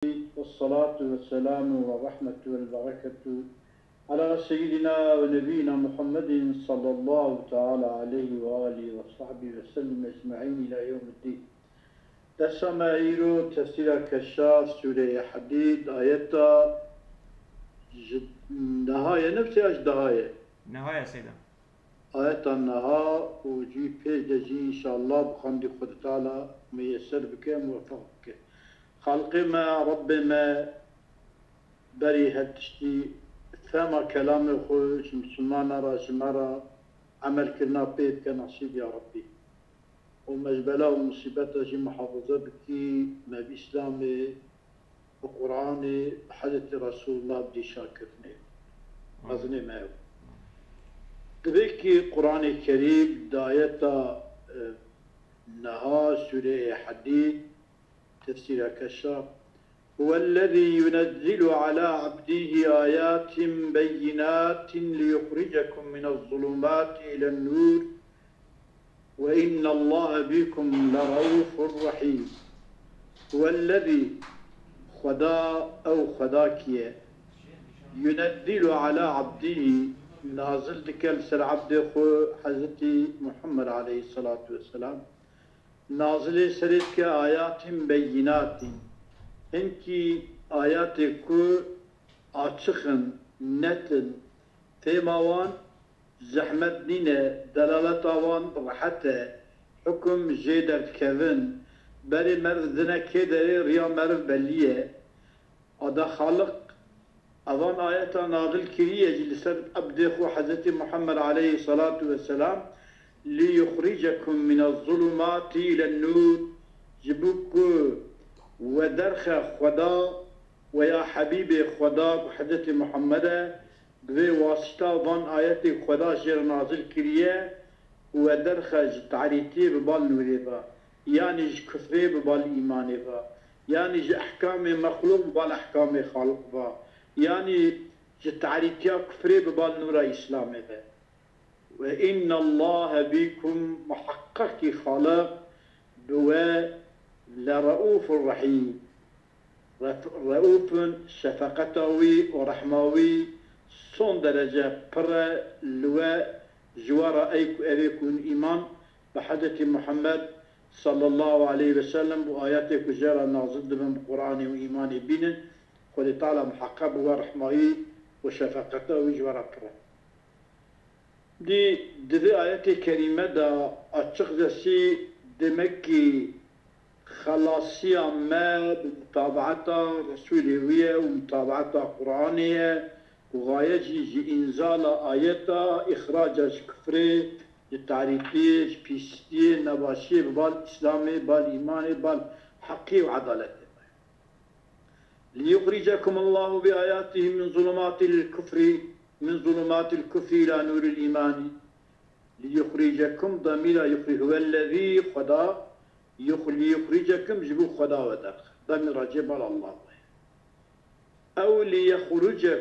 والصلاة والسلام والرحمة والبركة على سيدنا ونبينا محمد صلى الله تعالى عليه وآله وصحبه وسلم أجمعين إلى يوم الدين. تسمعيرو تفسير كشاف سورة حديد آية نهاية نفسها دهاية نهاية سيدة آية النهاية وجي بيجي إن شاء الله بخندي خد تعالى ميسر بك موفق بك خلق ما رب ما بري هتشتي فما كلام خوش مسلمان راش مرة عمل كنا بيت كنصيب يا ربي ومجبلة ومصيبة جي محافظة بكي ما بإسلامي بقرآني بحدث رسول الله بدي شاكرني أظني ما هو تبكي قرآن الكريم داية نها سورة حديد تفسير كشاف هو الذي ينزل على عبده آيات بينات ليخرجكم من الظلمات إلى النور وإن الله بكم لرؤوف رحيم. هو الذي خدا أو خداكية ينزل على عبده نازل دكال سر عبده خو حضرتي محمد عليه الصلاة والسلام نازل سرك آيات بينات انكي آياتك açıkın, netin, temavan, zahmet nine, delalet avan, rahate, hüküm jeder kevin, beri merdine kederi riya merv belliye, ada halık, avan ayeta nazil kiriye cilisar abdehu Hazreti Muhammed aleyhissalatu vesselam, li yukhrijakum minel zulumati ilen nur, jibuku ودرخ خدا ويا حبيبي خدا بحضرت محمد بواسطة وان آيات خدا جر نازل كريه ودرخ تعريتي ببال نوريبا يعني كفري ببال إيماني با يعني أحكام مخلوق ببال أحكام خالق با يعني تعريتي كفري ببال نور إسلامي با وإن الله بكم محقق خالق بوا لرؤوف رحيم رؤوف شفقتوي ورحموي صن درجة برا لواء جوارا أيكون إيمان بحدث محمد صلى الله عليه وسلم وآياتك جارة نازل من القرآن وإيمان بين قل تعالى محقب ورحموي وشفقتوي جوارا برا دي آيات كريمة دا أتشغل سي دمكي خلاصية ما بمتابعتها رسولية ومتابعتها قرآنية وغاية جي إنزال آياتها إخراج كفري التعريفية بيستية نباشية بالإسلامي بالإيماني بالحقي وعدالته ليخرجكم الله بآياته من ظلمات الكفر إلى نور الإيمان ليخرجكم ضمير يخرج هو الذي خدا ليخرجكم جبو خدا ودرخ ضمير جبل الله أو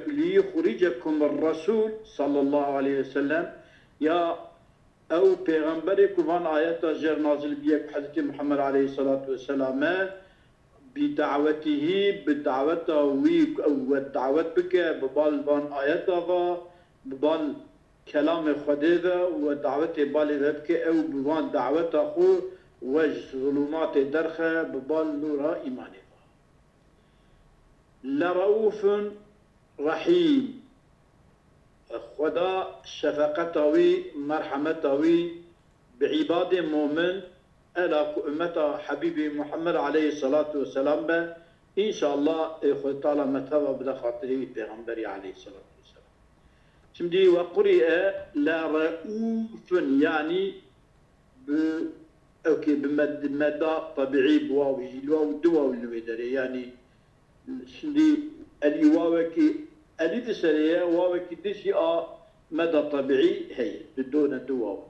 ليخرجكم الرسول صلى الله عليه وسلم يا أو پیغمبرك وان آيات جر نازل بيك حضرت محمد عليه الصلاة والسلام بدعوته والدعوت بك ببال بان آياتها ببال كلام خدا ودعوت بالي ذبك أو ببال دعوته خو وجه ظلمات درخة ببال نورا إيمانه لرؤوف رحيم خدا شفقتوي مرحمتوي بعباد مؤمن ألا أمة حبيبي محمد عليه الصلاة والسلام إن شاء الله خد تعالى متوى بدا خاطره بيغمبري عليه الصلاة والسلام شمدي وقرئ لرؤوف يعني اوكي بمدى طبيعي بواو الواو الدواو الويدري يعني شندي اللي واوكي اللي تسريه واوكي دشي مدى طبيعي هي بدون الدواو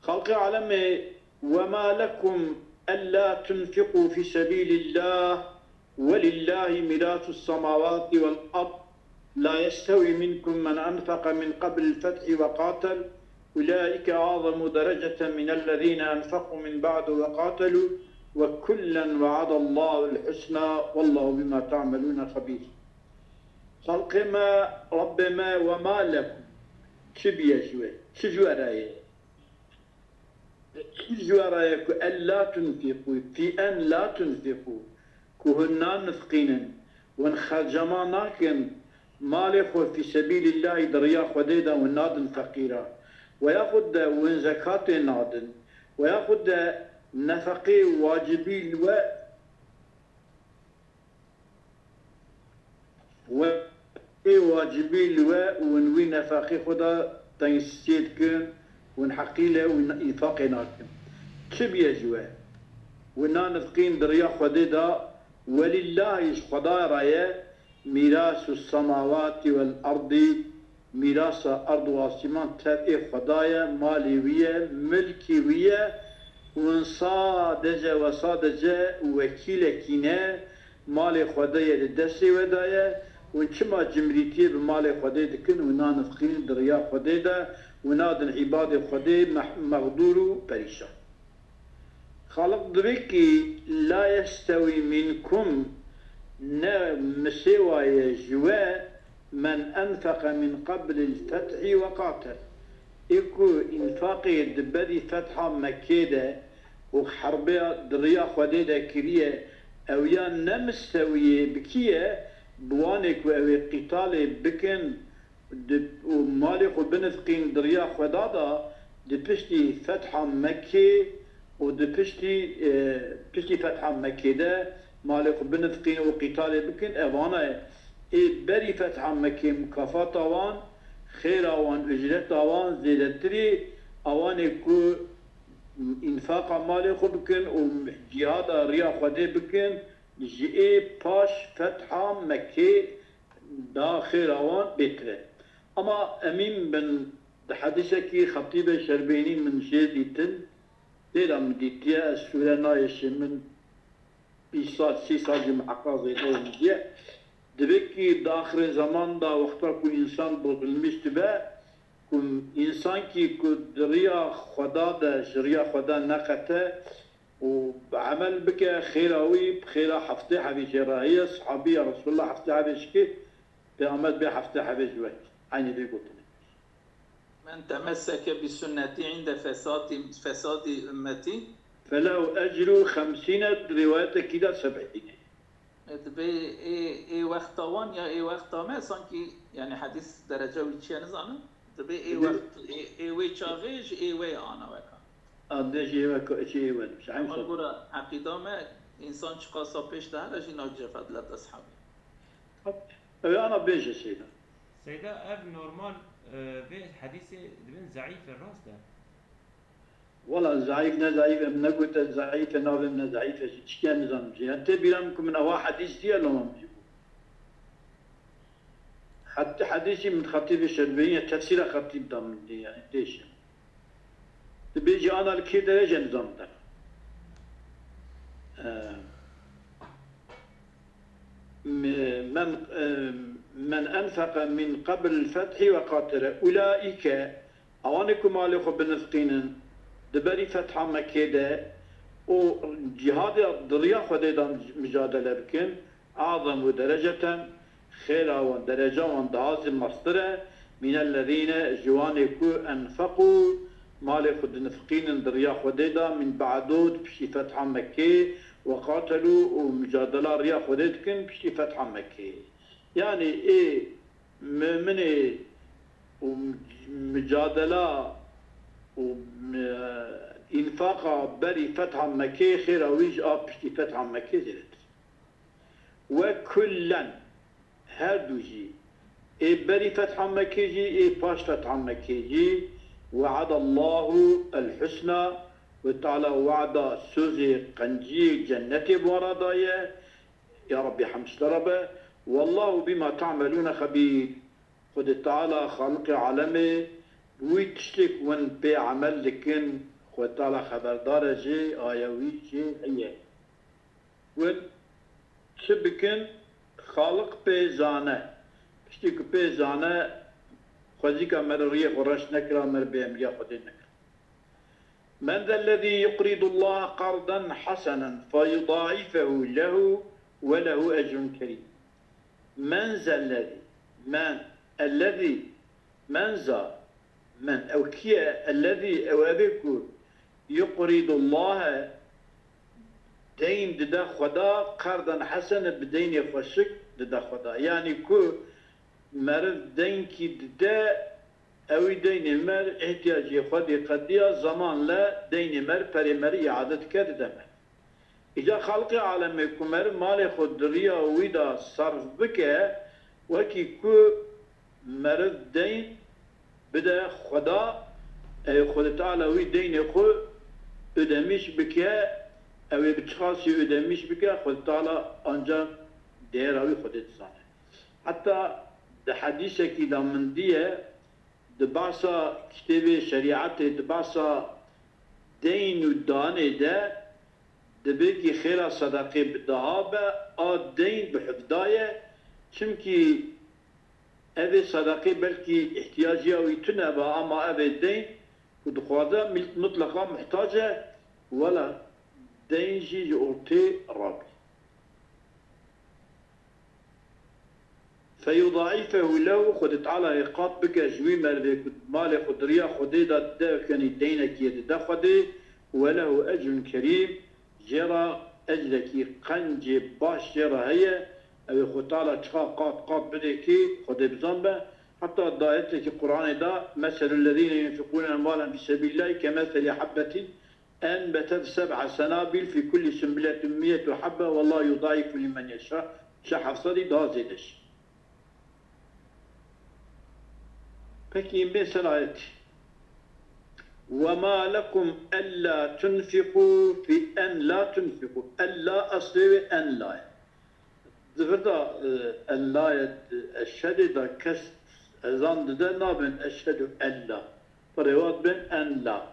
خلق عالمي وما لكم ألا تنفقوا في سبيل الله ولله ميراث السماوات والأرض لا يستوي منكم من أنفق من قبل الفتح وقاتل أولئك أعظم درجة من الذين أنفقوا من بعد وقاتلوا وكلا وعد الله الحسنى والله بما تعملون خبير. خلق ما رب ما وما لكم شبيه شجوة ألا تنفقوا في أن لا تنفقوا كهنا نفقينا ونخرجما ناكن مالك في سبيل الله دريا خديدا والنادن فقيرا وياخد وين زكاة نادن وياخد نفقي واجبي واجبي الواء ونوي نفقي خدا تنسيد كن ونحقي له ونفاقي ناكن شبيه جوا ونا نفقين دريا خديدا ولله خدا رايه ميراث السماوات والأرض ميراث أرض واسمان تبعي خدايا ماليوية ملكيوية ونصادجة وصادجة وكيلة مالي خدايا للدسي ودايا ونشما جمريتي بمالي خدايا دكن ونا نفقين دريا خدايا ونادن عباد خدايا مغدور بريشا خالق دريكي لا يستوي منكم مسوى جواء من أنفق من قبل الفتح وقاتل إكو إنفاقي دبدي فتحة مكيدة وحربية دريا خديدة كريه أو يا نمستوية بكية بوانك وأو قتال بكن ومالك وبنفقين دريا خدادا دبشتي فتحة مكي ودبشتي فتحة مكيدة مالك بنفقين وقتال بكن أوانا بري فتح مكي مكافات أوان خير أوان أجرت أوان زيادتري أوان يكو إنفاق مالك بكن وجهاد ريا خدي بكن جئي باش فتح مكي دا خير أوان بيتره أما أمين بن حديثك خطيب شربيني من جديدن ليلة مديتيا السورة نايش من 6 سال جمعة زي دبكي داخل زمان دا وقتا كو انسان بغلمش تبا كو انسان كي كو دريا خدا دا جريا خدا نقته وعمل بك خيراوي بخيرا حفتي حبي جراهية صحابية رسول الله حفتي حبي شكي بأمد بي حفتي حبي جوات عيني دي قلت من تمسك بسنتي عند فساد أمتي فله أجر 50 رواية كده 70 دبي اي وقت وان يا اي وقت ما سانكي يعني حديث درجه ويتشي نزانه دبي اي وقت اي وي تشارج اي وي انا وكا ادش اي وكا شيء ول مش عارف اقول عقيده ما انسان چقاسا پیش ده رجی ناجر فضلت اصحاب انا بيجي سيدا اب نورمال في حديث دبن ضعيف الراس ده والله ضعيف ضعيف من قلت ضعيف ناب من ضعيف ايش كان نظام جي انت بيرامكم من هو حديث دي ولا ما حتى حديثي من خطيب الشربية تفسير خطيب ضمن دي يعني ليش تبيجي انا الكيده ايش نظام ده من انفق من قبل الفتح وقاتل اولئك اوانكم مالك بنفقين دبري فتحة مكيدة وجهاد دريا خديدا مجادلة بكن أعظم درجة خيرا ودرجة واندعاز مصدرة من الذين جوانكو أنفقوا مالي خد نفقين دريا خديدا من بعدود بشي فتحة مكي وقاتلوا ومجادلة ريا خديدكن بشي فتحة مكي يعني إيه من إيه ومجادلة وإنفاق بري فتح مكي خير أويج بشتي فتح مكي زلت وكلا هردوجي إيه بري فتح مكي جي إيه باش فتح مكي جي وعد الله الحسنى وتعالى وعد سوزي قنجي جنتي بوردايا يا ربي حمس ربه والله بما تعملون خبير خد تعالى خلق عالمي ويتشتك ون بي عمل لكن خد تعالى خبردار جي آيوي جي هي ون شبكن خالق بي زانه تشتك بي زانه خزيكا مر ريح ورش نكرا مر بي امريا خدين نكرا من ذا الذي يقرض الله قرضا حسنا فيضاعفه له وله أجر كريم. من ذا الذي، من الذي، من ذا، من أو كيا الذي أو أبيكو يقرض الله دين ددا خدا قرضا حسنا بدين يخشك ددا خدا، يعني كو مرد دين كي ددا أو دين مر احتياجي خدي قديا زمان لا دين مر بريمري عادت كردم. إذا خلق عالم كمر مال خد ريا ويدا صرف بك وكي كو مرد دين بدا خدا خد تعالى وي دين خو ödemiş bike ev bçxasi ödemiş bike خد تعالى ancak değer avi خد etsane. Hatta de hadise ki da min diye de basa kitabı şeriatı de basa deyn u dane de belki xira sadaqe bidaha be a deyn bihifdaye çünkü ev sadaqe belki ihtiyacı avi tüne be ama ev deyn ودخواده مطلقا محتاجة ولا دينجي جورتي رابي فيضاعفه له خد تعالى يقاط بك جوي مربك مال خدريا خدي دا كان دينك يد دا خدي وله أجر كريم جرى أجرك قنج باش جرى هي أو خد تعالى تخا قاط بدكي خدي بزنبه حتى الدائرة في القرآن دا مثل الذين ينفقون أموالا في سبيل الله كمثل حبة أنبتت 7 سنابل في كل سنبلة 100 حبة والله يضاعف لمن يشاء شحف صدي دا زيدش. Peki mesela ayet. وَمَا لَكُمْ أَلَّا تُنْفِقُوا فِي أَنْ لَا تُنْفِقُوا أَلَّا أصلي أَنْ لَا. Zıvırda الآية الشديد da kest ezan de nabın eşhedü en la. Fırıvat ben en la.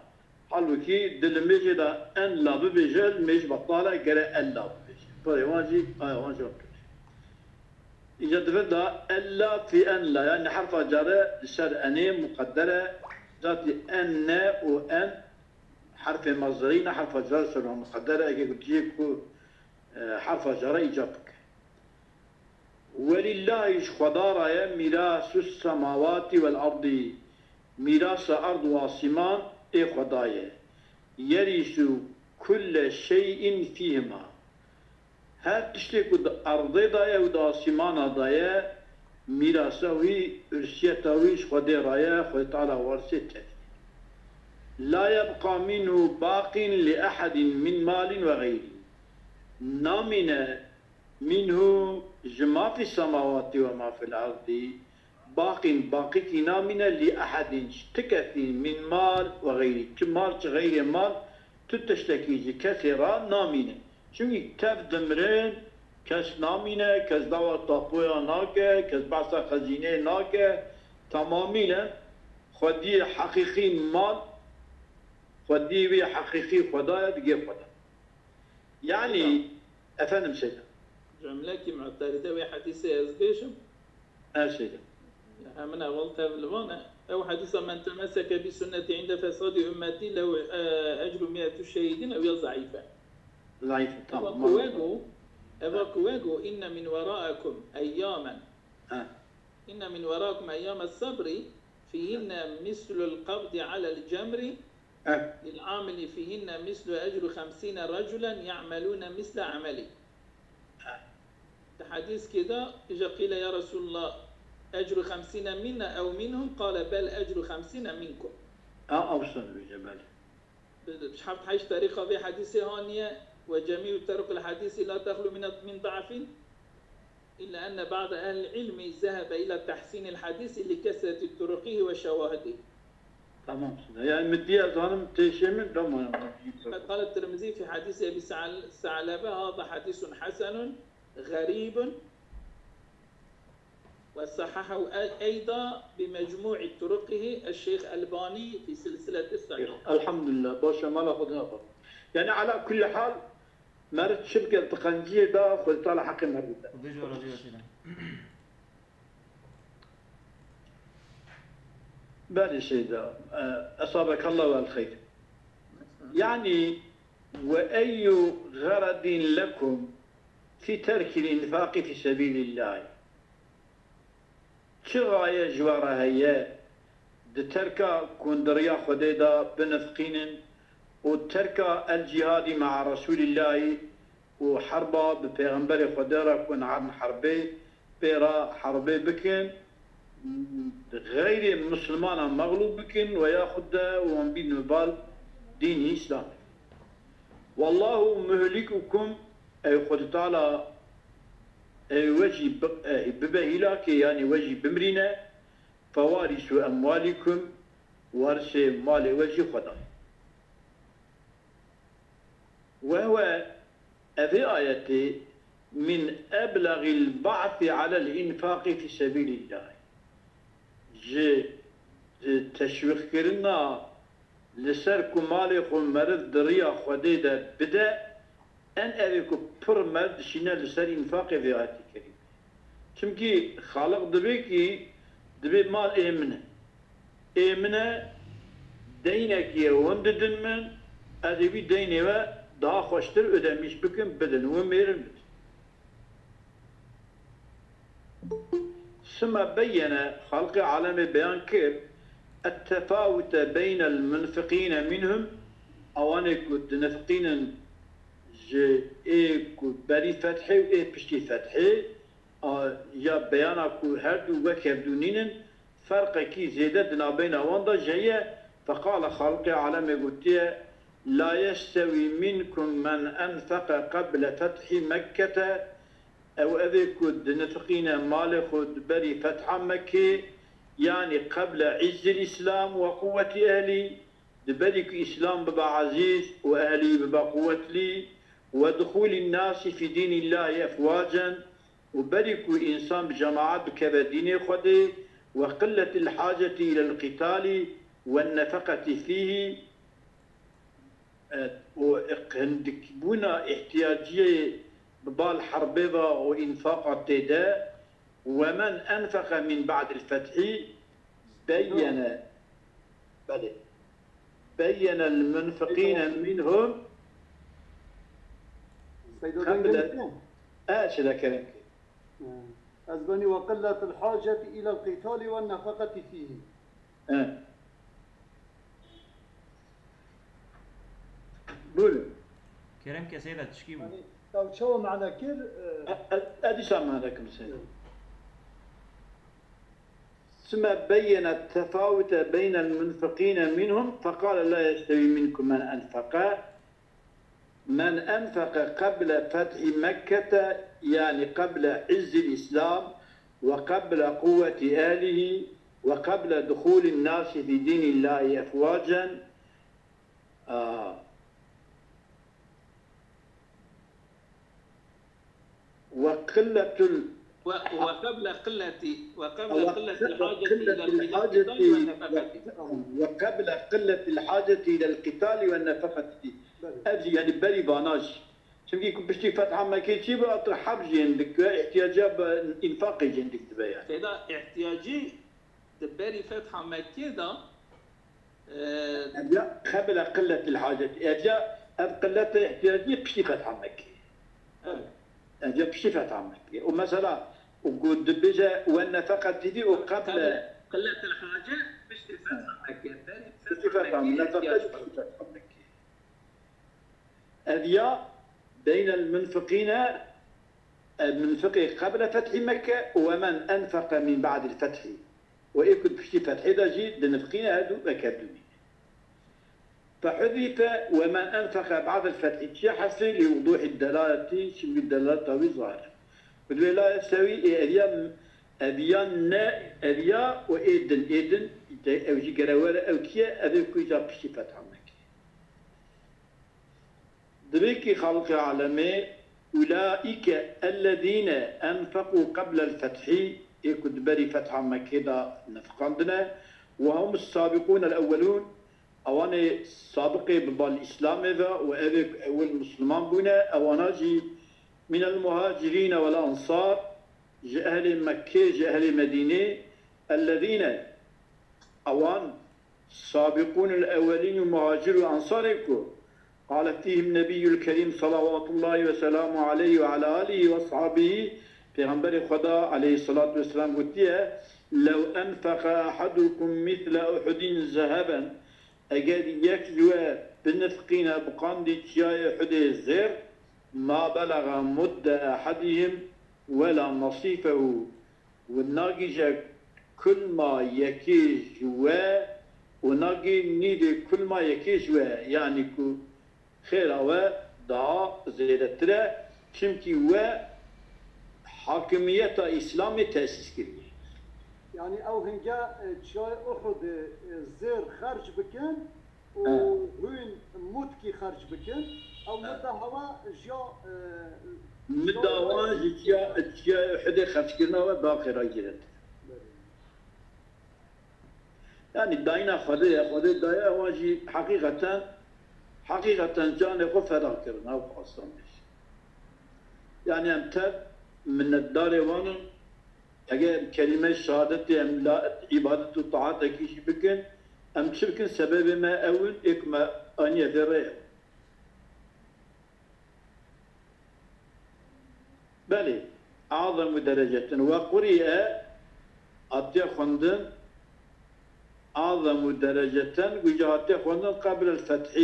Halbuki dilimizi de en la bir becel mec batala gere en la bir becel. Fırıvacı ayvancı oktur. İcadı da en la fi en la yani harfa cari ser eni mukaddere zati enne o en harfi mazdarine harfa cari ser mukaddere ege gutiyek ku harfa cari icabık. ولله خدارا ميراث السماوات والأرض ميراث أرض واسمان خدايا يرث كل شيء فيهما هر تشتكو أرض دايا ودا سمان دايا ميراثه ارثيته خدايا خد تعالى ورثته لا يبقى منه باق لأحد من مال وغيره نامن منه ما في السماوات وما في الأرض باقي نامنا لأحد تكفي من مال وغيره مال غير مال تتشتكي كثيرا نامنا çünkü tev demrin kes namine kes dava tapuya nake kes basa hazine nake tamamıyla خودی حقیقی مال خودی و حقیقی خدای دیگه خدا يعني افهم سيدنا جملة معترضة وحديثة يزبيشم سيدنا من أولتها بالوانا أو حديث من تمسك بسنة عند فساد أمتي له أجر 100 شهيدين أو ضعيفة ضعيفة طبعا أباكواجو إن من وراءكم أياما إن من وراءكم أيام الصبر فيهن مثل القبض على الجمر للعامل فيهن مثل أجر 50 رجلا يعملون مثل عملي الحديث كده إجا قيل يا رسول الله أجر 50 منا أو منهم قال بل أجر 50 منكم أوصل بجبل مش حابب حيش طريقة في حديث هانية وجميع طرق الحديث لا تخلو من ضعف إلا أن بعض أهل العلم ذهب إلى تحسين الحديث لكثرة طرقه وشواهده. تمام يعني مدية ظالم تشمل دم. قال الترمذي في حديث أبي ثعلبة هذا حديث حسن غريب وصححه أيضا بمجموع طرقه الشيخ الباني في سلسلة الصحيحة. الحمد لله باش ما لاخذنا يعني على كل حال مرت شبكة تقنجية دا خذ طالع حق مرد. بالي سيدا أصابك الله والخير. يعني وأي غرض لكم في ترك الإنفاق في سبيل الله شغاية جوارها هي ترك كون دريا خديدا بنفقين وترك الجهاد مع رسول الله وحربا ببيغمبر خديرا كون عن حربي بيرا حربي بكن غير مسلمان مغلوب بكن وياخد وانبين مبال دين إسلام والله مهلككم أي خد تعالى أي وجه ببهلاك يعني وجه بمرنا فوارث أموالكم وارث مال وجه خدا وهو هذه آية من أبلغ البعث على الإنفاق في سبيل الله جي تشويق كرنا لسركم مالكم مرض دريا خديدا بدأ أن أذيكم بر مرد شنا لسر إنفاق في آية الكريمة چونكي خالق دبي مال إيمنة دينك يوند دنمن أذيبي دينه daha hoştur ödemiş bugün bedeni verir. ثم بين خلق عالم بيان كيف التفاوت بين المنفقين منهم أوانك نفقين إيكو بري فتحي وإيه بشتي فتحي يا بيانكو هردو وكردونين فرق كي زيادتنا بين واندا جاية فقال خلق عالم قلتيه لا يستوي منكم من أنفق قبل فتح مكة أو أذكد نفقين مالخد بري فتح مكة يعني قبل عز الإسلام وقوة أهلي بريك إسلام ببا عزيز وأهلي ببا قوة لي ودخول الناس في دين الله أفواجا وبريك إنسان بجماعات بكذا دين خدي وقلة الحاجة إلى القتال والنفقة فيه وعندك بنا احتياجية ببال حربيضة وإنفاق التدا ومن أنفق من بعد الفتح بين المنفقين منهم قبل شذا كلامك أزبني وقلة الحاجة إلى القتال والنفقة فيه بولو كرم كسيدة تشكيبو يعني طب شو معنى كير أدي سامع لكم سيدة ثم بين التفاوت بين المنفقين منهم فقال لا يستوي منكم من أنفق قبل فتح مكة يعني قبل عز الإسلام وقبل قوة آله وقبل دخول الناس في دين الله أفواجا وقبل قلة الحاجة إلى القتال والنفقة أجي يعني بري باناج شوف يكون بشتي فتح مكة شيء بقى حبج عندك احتياجات إنفاقي عندك تبين كذا احتياجي تبري فتح مكة ده قبل قلة الحاجة أجا قلة احتياجي بشتي فتح مكة أجا بشتي فتح مكة ومثلا وقود بجا والنفقة دي وقبل قلة الحاجة بشتي فتح مكة بشتي فتح مكة أذيا بين المنفقين قبل فتح مكة ومن أنفق من بعد الفتح ويكون بشتي فتح إذا جيد لنفقين هادو مكادوني فحذف ومن أنفق بعد الفتح شي حصل لوضوح الدلالة شو الدلالة ظاهرة بدو لا يستوي أذيا وإيدن أو جي قراوالة أو كيا أذيكو إذا بشتي فتح مكة ذلك خلق عالمي أولئك الذين أنفقوا قبل الفتح يكد بري فتح مكة نفقندنا وهم السابقون الأولون أواني سابقي بالإسلام إذا وأذك أول مسلمان بنا أواناجي من المهاجرين والأنصار أهل مكة أهل مدينة الذين أوان السابقون الأولين المهاجر والأنصار يكو قال فيه النبي الكريم صلوات الله وسلامه عليه وعلى آله وصحبه پیغمبر خدا عليه الصلاة والسلام قلت لو أنفق أحدكم مثل أحد ذهبا أجد يكجوا بنفقين بقاندي تشاي أحد الزير ما بلغ مد أحدهم ولا نصيفه والناقج كل ما يكيجوا وناقي نيد كل ما يكيجوا يعني كو خير و daha زيادة çünkü و hakimiyet İslam'ı tesis ediyor. يعني او هنجا تشاي احد زير خرج بكن وهين موتكي خرج بكن او مدة هوا جا مدة هوا جا احد خرج كرنا و باقي راجرت. يعني داينا خده دايا واجي حقيقة جاني خو فدا كرنا و أصلا يعني أمتد من الدار وانا اگر كلمة شهادتي ام لا عبادة و طاعت اكيش بكن ام شبكن سبب ما اول اكما انيا ذرية بلي اعظم درجة وقرئ اتي خندن اعظم درجة وجهاتي خندن قبل الفتح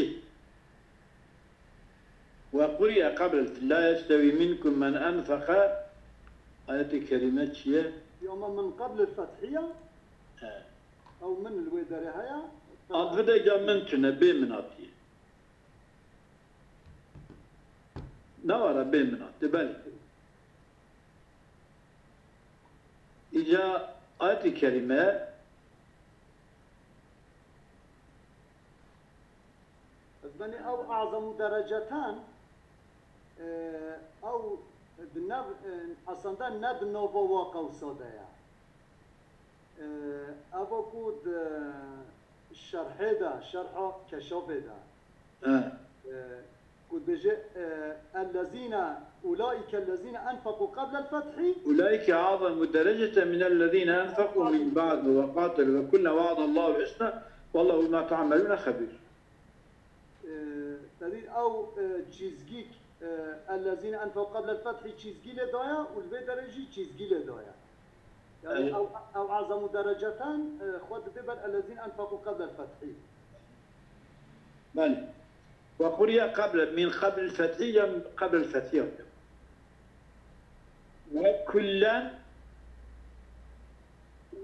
وقرئ قبل لا يستوي منكم من انفق آية كلمة شيء يوم من قبل الفتحية أو من الودرهية أبدا جا من تنبي مناتي نوارا بي مناتي بل إجا آية كلمة بني أو أعظم درجتان أو بالنب أصلاً نب نوبا واقع وصدايا أبو كود الشرح ده شرحه كشوف ده كود بيجي الذين أولئك الذين أنفقوا قبل الفتح أولئك أعظم درجة من الذين أنفقوا من بعد وقاتلوا وكل وعد الله الحسنى والله ما تعملون خبير أو جيزجيك الذين أنفقوا قبل الفتح تشيزجي لدايا والبدرجي تشيزجي لدايا يعني أو أعظم درجتان خود ببر الذين أنفقوا قبل الفتح بل وقرئ قبل من قبل الفتح قبل الفتح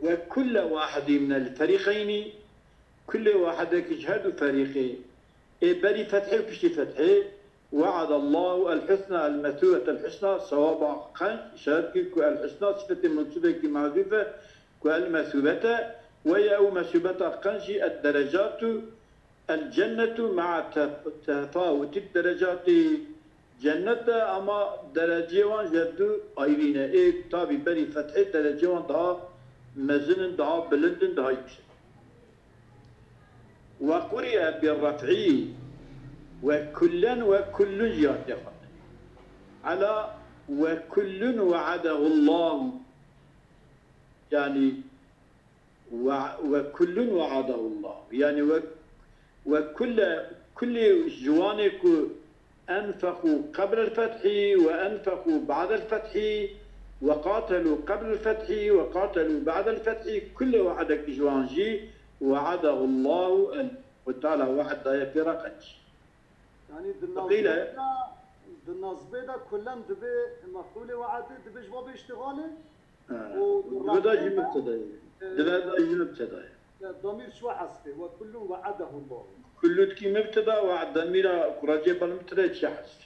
وكل واحد من الفريقين كل واحد يجهد فريقين بري فتحي وبشتي فتحي وعد الله الحسنى المثوبة الحسنى صواب قنش شهادك الحسنى صفة منصوبة معذوفة والمثوبة وهي أو مثوبة قنش الدرجات الجنة مع تفاوت الدرجات جنة أما درجة وان جدو أيرين تابي بري فتحي درجة وان دا مزن دا بلند دا يكسر وقرئ بالرفعي وكل جاء على وكل وعده الله يعني وكل وعده الله يعني كل جوانك أنفقوا قبل الفتح وأنفقوا بعد الفتح وقاتلوا قبل الفتح وقاتلوا بعد الفتح كل وعدك جوانجي وعده الله وتعالى وعد في رقج يعني بالنصبه ده كلهم دبي مفعول وعد دبي جواب اشتغاله وده جي مبتدأ ده جي مبتدأ ضمير شو حسبه وكل وعده الله كل تكي مبتدأ وعد ضمير كراجي بالمبتدأ شي حسب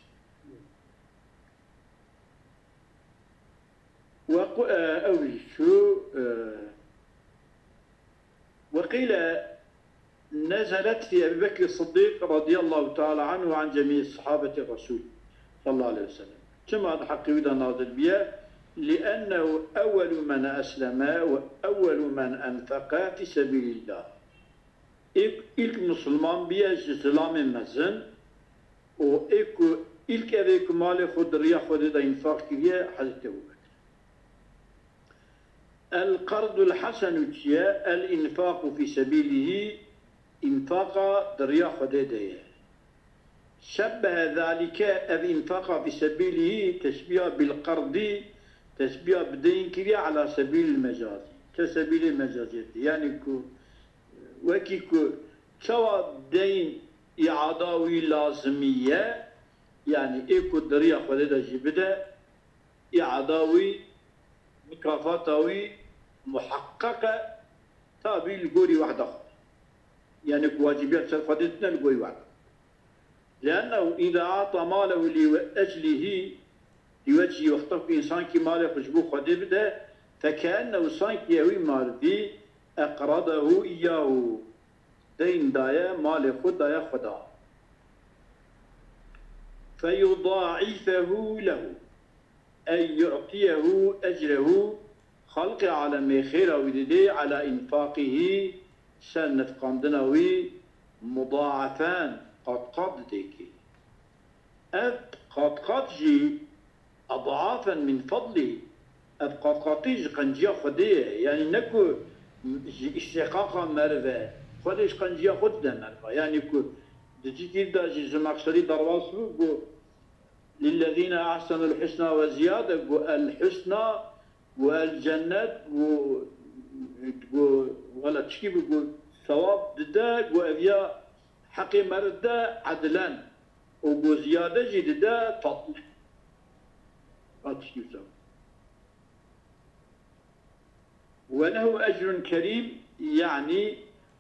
أوي شو وقيل نزلت في أبي بكر الصديق رضي الله تعالى عنه وعن جميع صحابة الرسول صلى الله عليه وسلم كما حق ودا نازل بها لأنه أول من أسلم وأول من أنفق في سبيل الله إلك مسلمان بيا إسلام مزن وإلك أذيك مال خود ريا خود دا إنفاق كبير حضرت أبو بكر القرض الحسن الإنفاق في سبيله إنفاق دريا خديدية شبه ذلك الإنفاق في سبيله تشبيه بالقرض تشبيه بدين كريا على سبيل المجاز كسبيل المجازية يعني كو وكي كو سواء دين إعاداوي لازمية يعني إيكو دريا خليدا جبدا إعاداوي مكافاتاوي محققة تابي القوري واحدة يعني واجبات سرفادتنا القوري واحدة لأنه إذا أعطى ماله لأجله لوجه يخطف إنسان كي ماله خشبو خده بده فكأنه إنسان كي يوي مال دي أقرضه إياه دين دايا مال خد دايا خدا فيضاعفه له أي يعطيه أجره خلق على مخير وددي على إنفاقه سنة قندنوي مضاعفان قد ديكي قد جي أضعافا من فضله قد تيجي قنجيا خديه يعني نكو استحقاقا مرفا خديش قنجيا خدنا مرفا يعني كو دجي كيدا جي زماقشري درواسو للذين أحسنوا الحسنى وزيادة الحسنى والجنة ولا تشكي بقول ثواب ددا وأبيا حقي مردا عدلا وزيادة جددا فضل وله أجر كريم يعني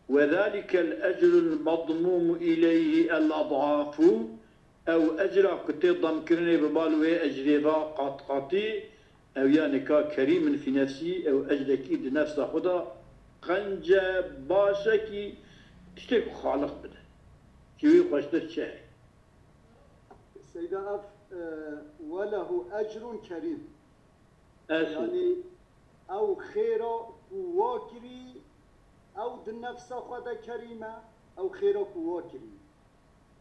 وذلك الأجر المضموم إليه الأضعاف أو أجر كنت ضمكرني ببالوي أجري قاطي أو يعني كريم في نفسي أو أجر كيد نفس خدا قنجة باشكي تشتك خالق بده كيوي قشتك شاي سيدة أف وله أجر كريم أسو. يعني أو خيره واكري أو النفس خدا كريمة أو خيره واكري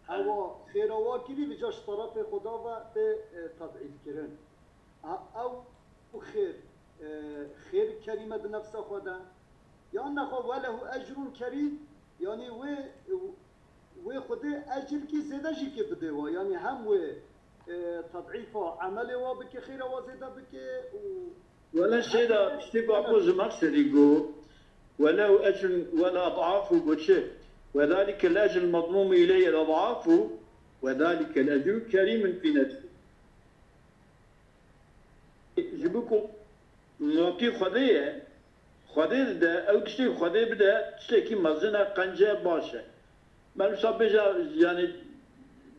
أو خيره واكري بجاش طرف خدا و بتضعيف كرن أو خير كريمة بنفس خدا يعني وله أجر كريم يعني و خدا أجر كي زيادة جي كي بدوا يعني هم و تضعيفه عمله وبك خيره وزيادة بك ولا شيء لا اشتباه أقوز مقصد يقول وله أجر ولا أضعاف وشيء وذلك الأجر المضموم إليه الأضعاف وذلك الأجر كريم في نفسه جبكم نعطي خديه ده أو تشتي خديه بده تشتي كي مزنا قنجة باشا ما نصاب يعني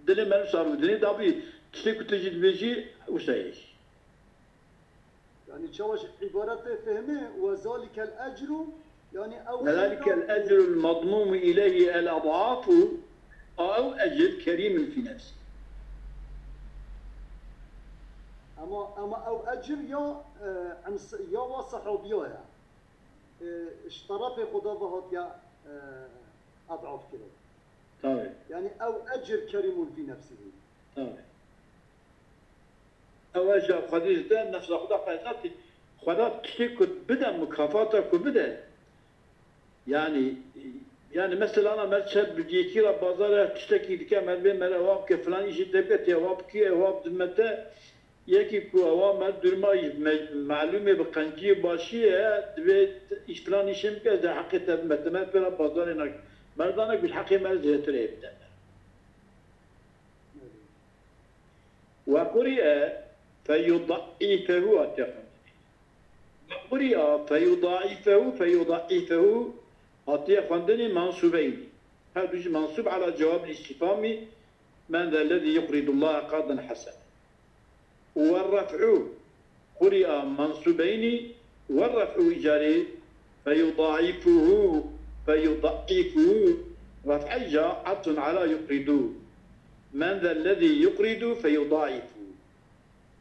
دني ما نصاب دني دابي تشتي كتجد بيجي وسايش يعني شوش عبارة فهمه وذلك الأجر يعني أو وذلك الأجر المضموم إليه الأضعاف أو أجر كريم في نفسه أما أو أجر يا وصحابيا اشترى في خدا بهات يا أضعاف كده طيب يعني أو أجر كريم في نفسه طيب أو أجر خديج ده نفس خدا قياداتي خدا تشتكت بدا مكافاتك وبدا يعني مثلا أنا مرشد بجيتي بازار تشتكي لك مربي مرواب كفلان يجي دبت يواب كي يواب دمته يكي كو أوام درما معلومة بقنجي باشية دبت إشفلان يشم كذا حقيقة دمته بلا بازار إنك مردانك بالحقيقة مرزه تريب ده وقرئ فيضعفه أتقن وقرئ فيضعفه أتقن منصوبين هذا منصوب على جواب الاستفهام من ذا الذي يقرض الله قرضا حسنا والرفع قرئ منصوبين والرفع إجاري فيضاعفه رفع جاء عطف على يقرض من ذا الذي يقرض فيضاعف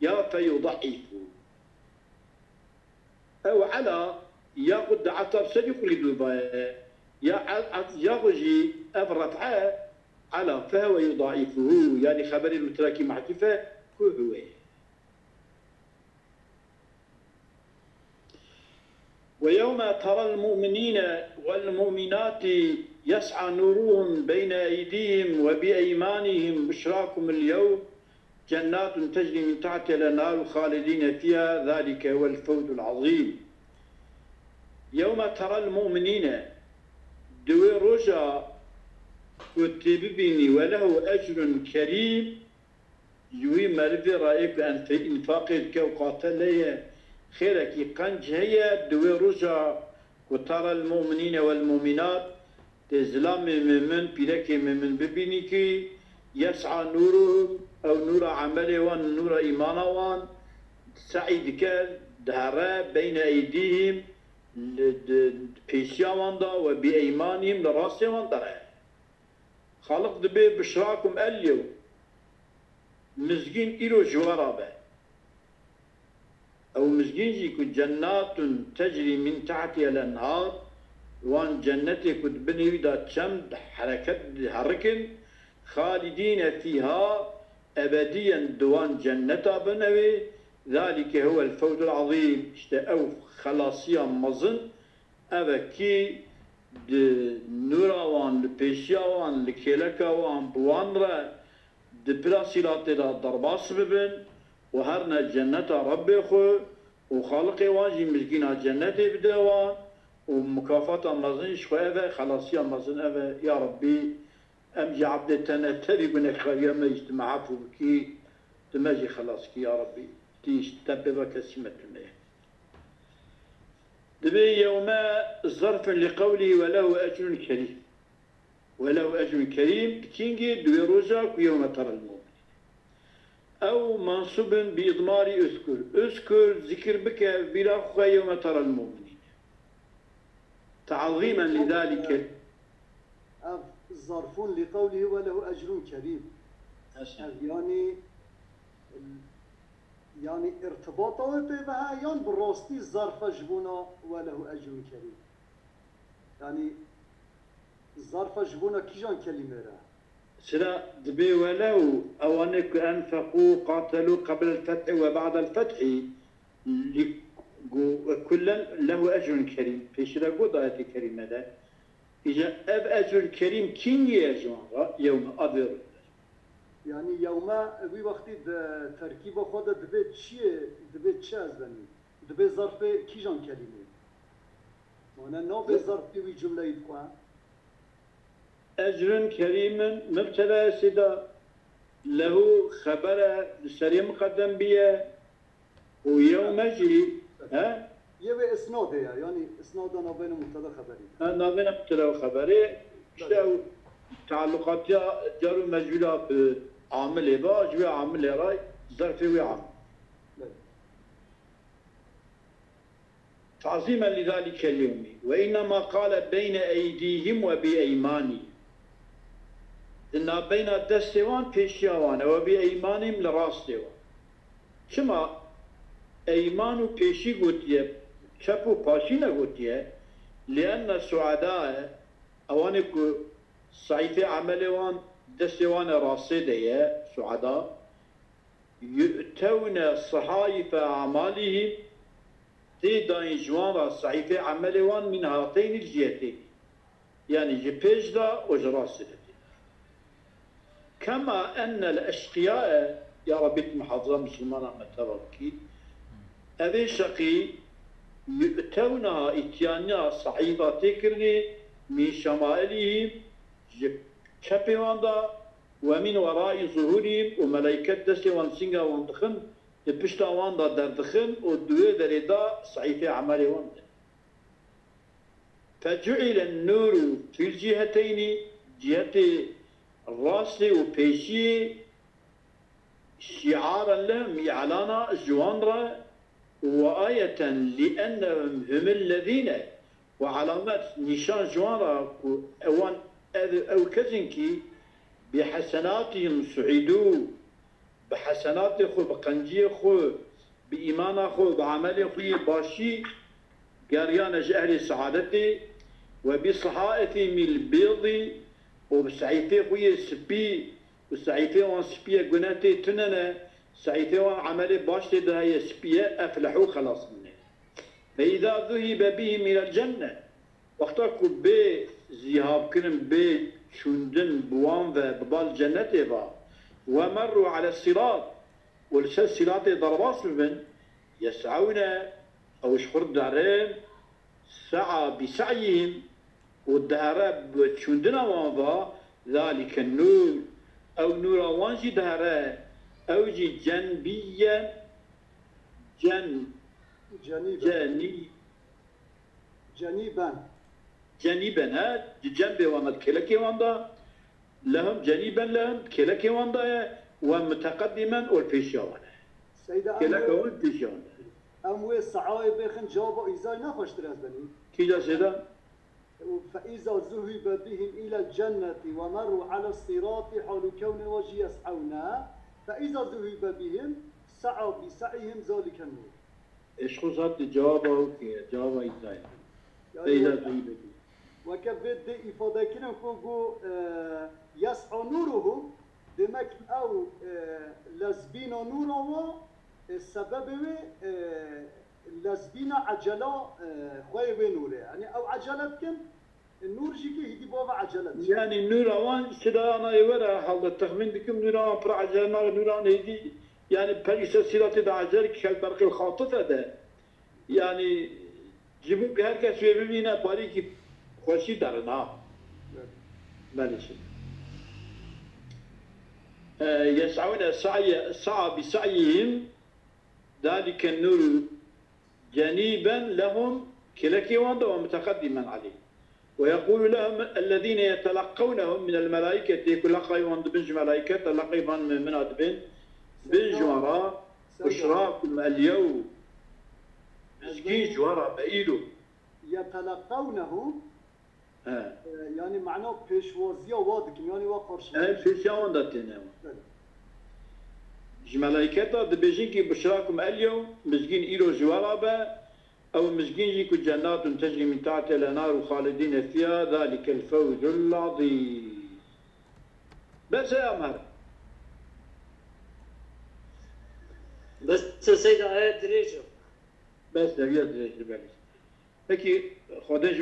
يا فيضعف أو على ياخذ عطف سيقرض يغجي الرفع على فهو يضاعفه يعني خبر المتراكم معطوفة هو ويوم ترى المؤمنين والمؤمنات يسعى نورهم بين أيديهم وبأيمانهم بشراكم اليوم جنات تجري من تحتها الأنهار خالدين فيها ذلك هو الفوز العظيم. يوم ترى المؤمنين دوي رجا وتببني وله أجر كريم يوي مرفي رأيك أن في إنفاقك وقاتلية خيرك قنج هي دوي رجا وترى المؤمنين والمؤمنات تزلام ممن بلك ممن ببنيك يسعى نورهم أو نور عمله وان نور إيمانه وان سعيدك دهرا بين أيديهم بيشيوان دا وبأيمانهم لراسيوان دا خالق دبي بشراكم اليوم مزجين إلو جوارابه أو مزجين جيكو جنات تجري من تحتها الأنهار وان جنتي كنت بني دا تشمد حركن خالدين فيها أبديا دوان جنتا بنوي ذلك هو الفوز العظيم اشتأو خلاصيا مظن أبكي نوراوان لبيشياوان لكيلكاوان بوانرا دبلاسيلات دا ضرباس ببن وهرنا جنتا ربي خو وخالقي واجي مزقينا جنتي بدوان ومكافاة مظن شوية خلاصيا مظن أبا يا ربي أمجي عبدتنا تري بنك خير ما يجتمع فوكي تماجي خلاص يا ربي تيش تببك سمتنا دبي يوم ظرف لقوله وله أجر كريم وله أجر كريم كينجي دوي روزاك يوم ترى المؤمن أو منصوب بإضمار أذكر ذكر بك بلا يوم ترى المؤمنين تعظيما لذلك ظرف لقوله وله أجر كريم يعني ارتباطه بها يعني بالراستي الظرف جبونا وله أجر كريم يعني الظرف جبونا كيجان كلمة راه سلا دبي ولو أوانك أنفقوا قاتلوا قبل الفتح وبعد الفتح كلا له أجر كريم في شلا قضاء كريمة ده إذا أب أجر كريم كين يجمع يوم أدر يعني يوم أبي وقت تركيب خود دبيت شيء دبيت شاز بني دبيت ظرف كيجان كلمة وانا نو بظرف في جملة يدقوا أجر كريم مبتلى سدا له خبر سري مقدم بيه ويوم جي ها يبقى اسناد يعني اسناد نابين مبتدا خبري نابين مبتدا خبري شو تعلقات جار مجهولة بعامل با جوا عامل راي ظرف وعام تعظيما لذلك اليوم وإنما قال بين أيديهم وبأيمانهم إن بين الدستوان بيشيوان وبأيمانهم لراستوان شما أيمان بيشي قوتيه شابو باشينا قوتيه لأن السعداء أوانكو صحيفة عملوان دستوان راصدية سعداء يؤتون صحائف أعمالهم تيدان جوان صحيفة عملوان من هاتين الجهتين يعني جبيج دا وجراسدة كما أن الأشقياء يا ربي محافظة مسلمانة متبركي أبي شقي يؤتونها إتيانيا صحيفة تكرني من شمائلهم شبهان دا ومن وراء ظهورهم وملائكة دسي وانسينغا واندخن يبشتا واندا دردخن ودوه دريدا صحيفة عمالي واندا فجعل النور في الجهتين جهة الراس وبيشي شعارا لهم إعلانا جوانرا وآية لأنهم هم الذين وعلامات نشان جوانرا أو كزنكي بحسناتهم سعيدوا بحسنات خو بقنجي خو بإيمان خو بعمل خو باشي قريان أهل سعادتي وبصحائفهم البيض وبسعيفي خوي سبي وسعيفي وان سبيه قناتي تننا سعيفي وان عملي باشتي ده هي سبيه أفلحوا خلاص منه فإذا ذهب بهم إلى الجنة وقتك بي ذهاب كرم بي شندن بوان وببال الجنة ومروا على الصراط ولسه الصراط ضرباس ببن يسعون أو شخور دارين سعى بسعيهم والدهرة بشندنا وانضا ذلك النور أو نور وانجي دهرة أو جي جنبيا جنيبا جنبي وانضا كلكي وانضا لهم جنيبا لهم كلكي وانضا ومتقدما والبيشيوانا كلكي والبيشيوانا أموي الصعايب بخن جوابا إزاي نخش تراز بني كيدا سيدا فإذا ذهب بهم إلى الجنة ومروا على الصراط حال كون وجه يسعونا فإذا ذهب بهم سعوا بسعيهم ذلك النور. إيش خصات جوابه كي جوابه إزاي؟ فإذا ذهب بهم. وكبد إفادة كنا نقول يسعى نوره دمك أو لزبين نوره السبب لزبين عجلة خوي نوره يعني أو عجلة كم النور جيكي هدي بابا عجلة يعني النور أوان سلانا يورا حال التخمين بكم نور أوان برا عجلة نور أوان هدي يعني بريسة سلاتة دا عجلة كشال برق الخاطفة ده يعني جيبوا بهر كسوة ببينا باري كي خوشي دارنا مالش يسعون السعى بسعيهم ذلك النور جنيبا لهم كلكي وانضا ومتقدما عليه ويقول لهم الذين يتلقونهم من الملائكة يقول لقي واند بنج ملائكة تلقي من أدبن بنج وراء أشراكم اليوم مسكين جوارا بإيلو يتلقونهم يعني معناه بيشوازيا وادك يعني وقرش بيشوازيا واندتنا ملائكة دبيجين كي بشراكم اليوم مسكين إيلو جوارا أو مسكين يكون جنات تجري من تحتها الأنهار خالدين فيها ذلك الفوز العظيم. بس يا عمر بس سيدة آيات دريجة بس دريجة بس هيك خدش